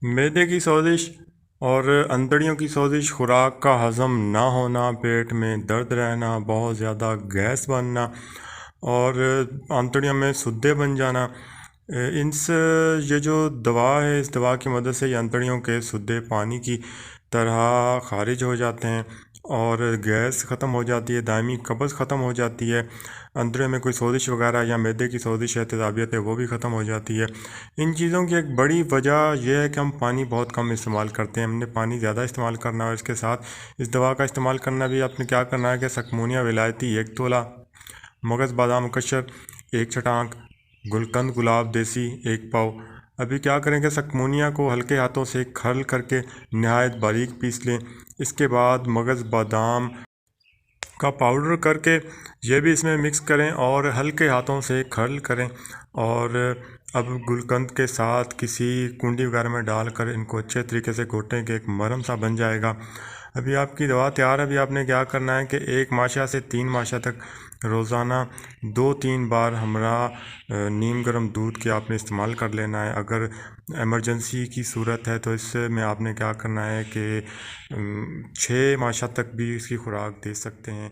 मैदे की सोजिश और अंतड़ियों की सोजिश, खुराक का हज़म ना होना, पेट में दर्द रहना, बहुत ज़्यादा गैस बनना और अंतड़ियों में सुद्दे बन जाना। इनसे ये जो दवा है, इस दवा की मदद से ये अंतड़ियों के सुद्दे पानी की तरह खारिज हो जाते हैं और गैस ख़त्म हो जाती है, दायमी कब्ज़ ख़त्म हो जाती है। अंदर में कोई सोजिश वगैरह या मैदे की सोजिश है, तेज़ाबियत है, वो भी ख़त्म हो जाती है। इन चीज़ों की एक बड़ी वजह यह है कि हम पानी बहुत कम इस्तेमाल करते हैं। हमने पानी ज़्यादा इस्तेमाल करना है और इसके साथ इस दवा का इस्तेमाल करना भी आपने क्या करना है कि सकमूनिया विलायती 1 तोला, मगज़ बादाम कशर 1 छटाक, गुलकंद गुलाब देसी 1 पाव। अभी क्या करें कि सकमूनिया को हल्के हाथों से खरल करके नहायत बारीक पीस लें। इसके बाद मगज़ बादाम का पाउडर करके ये भी इसमें मिक्स करें और हल्के हाथों से खरल करें और अब गुलकंद के साथ किसी कुंडी वगैरह में डालकर इनको अच्छे तरीके से घोटें कि एक मरहम सा बन जाएगा। अभी आपकी दवा तैयार है। अभी आपने क्या करना है कि 1 माशा से 3 माशा तक रोज़ाना 2-3 बार हमरा नीम गर्म दूध के आपने इस्तेमाल कर लेना है। अगर इमरजेंसी की सूरत है तो इससे में आपने क्या करना है कि 6 माशा तक भी इसकी खुराक दे सकते हैं।